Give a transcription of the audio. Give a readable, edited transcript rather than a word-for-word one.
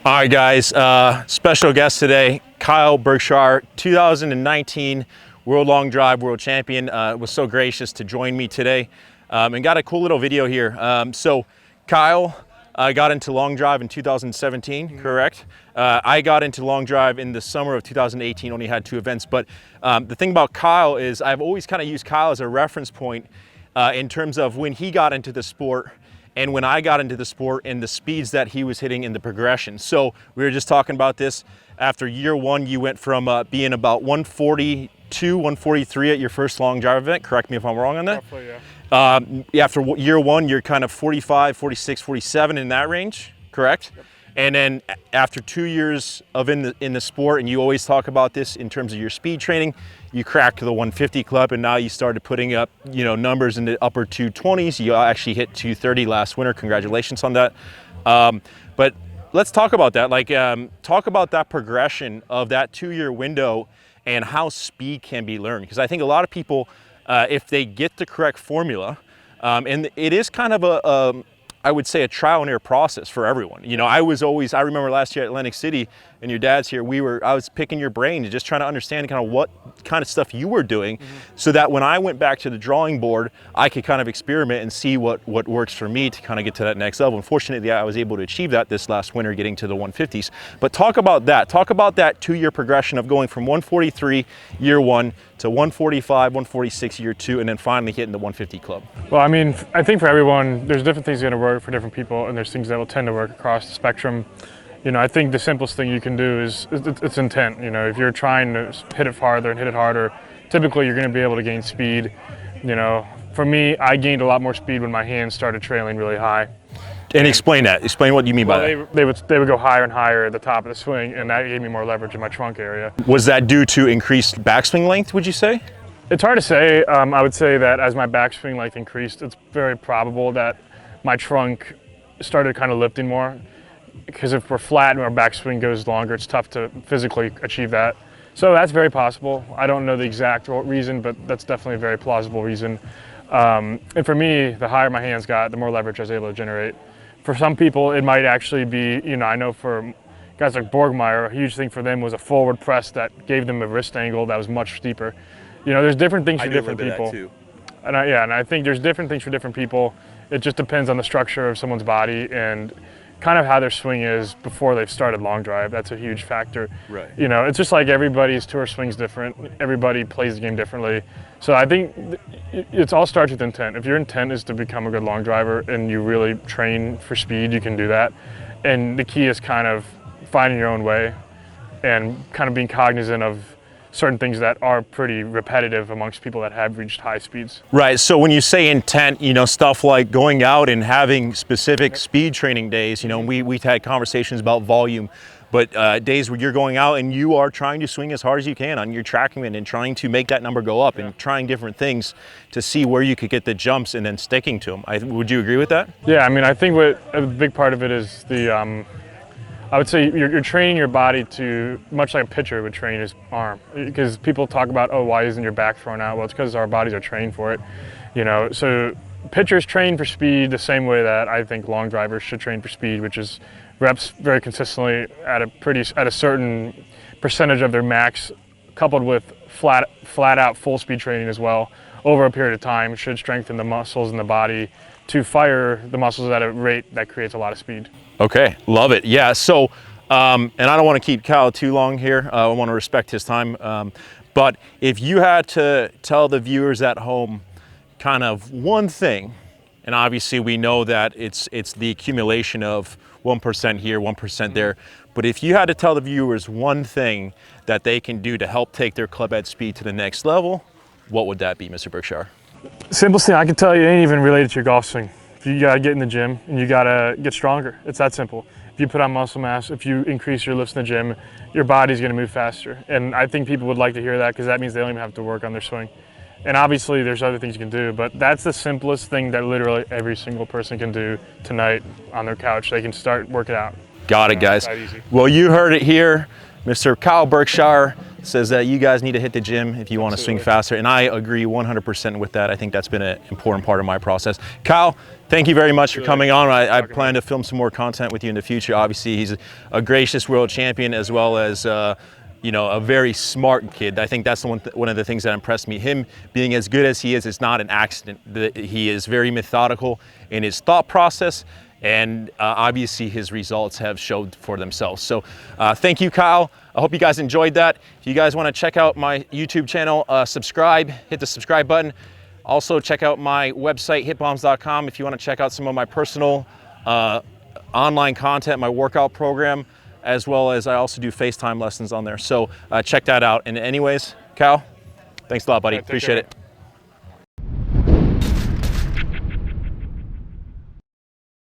All right, guys, special guest today, Kyle Berkshire, 2019 World Long Drive World Champion, was so gracious to join me today and got a cool little video here. So Kyle got into long drive in 2017, correct? I got into long drive in the summer of 2018, only had 2 events. But the thing about Kyle is I've always kind of used Kyle as a reference point in terms of when he got into the sport and when I got into the sport and the speeds that he was hitting in the progression. So we were just talking about this. After year 1, you went from being about 142, 143 at your first long drive event. Correct me if I'm wrong on that. Roughly, yeah. After year 1, you're kind of 45, 46, 47 in that range, correct? Yep. And then after 2 years of in the sport, and you always talk about this in terms of your speed training, you cracked the 150 club, and now you started putting up, numbers in the upper 220s. You actually hit 230 last winter. Congratulations on that. But let's talk about that. Talk about that progression of that 2-year window and how speed can be learned. Because I think a lot of people, if they get the correct formula, and it is kind of I would say a trial and error process for everyone. I remember last year at Atlantic City and your dad's here, I was picking your brain and just trying to understand kind of what kind of stuff you were doing so that when I went back to the drawing board, I could kind of experiment and see what works for me to kind of get to that next level. Unfortunately, I was able to achieve that this last winter, getting to the 150s. But talk about that 2-year progression of going from 143 year 1 to 145, 146 year 2, and then finally hitting the 150 club. Well, I mean, I think for everyone, there's different things that are going to work for different people, and there's things that will tend to work across the spectrum. I think the simplest thing you can do is it's intent. If you're trying to hit it farther and hit it harder, typically you're going to be able to gain speed. For me, I gained a lot more speed when my hands started trailing really high. And explain that. Explain what you mean by that. They would go higher and higher at the top of the swing, and that gave me more leverage in my trunk area. Was that due to increased backswing length, would you say? It's hard to say. I would say that as my backswing length increased, it's very probable that my trunk started kind of lifting more. Because if we're flat and our backswing goes longer, it's tough to physically achieve that. So that's very possible. I don't know the exact reason, but that's definitely a very plausible reason. And for me, the higher my hands got, the more leverage I was able to generate. For some people, it might actually be, I know for guys like Borgmeyer, a huge thing for them was a forward press that gave them a wrist angle that was much steeper. There's different things for different people. And I think there's different things for different people. It just depends on the structure of someone's body and kind of how their swing is before they've started long drive. That's a huge factor. Right. It's just like everybody's tour swing's different. Everybody plays the game differently. So I think it all starts with intent. If your intent is to become a good long driver and you really train for speed, you can do that. And the key is kind of finding your own way and kind of being cognizant of certain things that are pretty repetitive amongst people that have reached high speeds. Right, so when you say intent, stuff like going out and having specific speed training days, we've had conversations about volume, but days where you're going out and you are trying to swing as hard as you can on your TrackMan and trying to make that number go up and trying different things to see where you could get the jumps and then sticking to them. Would you agree with that? Yeah, I think a big part of it is I would say you're training your body to, much like a pitcher would train his arm. Because people talk about, why isn't your back thrown out? Well, it's because our bodies are trained for it. So pitchers train for speed the same way that I think long drivers should train for speed, which is reps very consistently at a certain percentage of their max, coupled with flat out full speed training as well over a period of time should strengthen the muscles in the body to fire the muscles at a rate that creates a lot of speed. Okay, love it. Yeah, so, and I don't want to keep Kyle too long here. I want to respect his time. But if you had to tell the viewers at home kind of one thing, and obviously we know that it's the accumulation of 1% here, 1% there, but if you had to tell the viewers one thing that they can do to help take their club head speed to the next level, what would that be, Mr. Berkshire? Simplest thing I can tell you ain't even related to your golf swing. You gotta get in the gym and you gotta get stronger. It's that simple. If you put on muscle mass, if you increase your lifts in the gym, your body's gonna move faster. And I think people would like to hear that because that means they don't even have to work on their swing. And obviously there's other things you can do, but that's the simplest thing that literally every single person can do tonight on their couch. They can start working out. Got it, guys. That easy. Well, you heard it here. Mr. Kyle Berkshire says that you guys need to hit the gym if you want to swing faster, and I agree 100% with that. I think that's been an important part of my process. Kyle, thank you very much for coming on. I plan to film some more content with you in the future. Obviously, he's a gracious world champion as well as you know, a very smart kid. I think that's one of the things that impressed me. Him being as good as he is, it's not an accident. He is very methodical in his thought process, and obviously his results have showed for themselves. So thank you, Kyle. I hope you guys enjoyed that. If you guys want to check out my YouTube channel, subscribe, hit the subscribe button. Also check out my website, hitbombs.com, if you want to check out some of my personal online content, my workout program, as well as I also do FaceTime lessons on there. So check that out. And anyways, Kyle, thanks a lot, buddy. Appreciate it.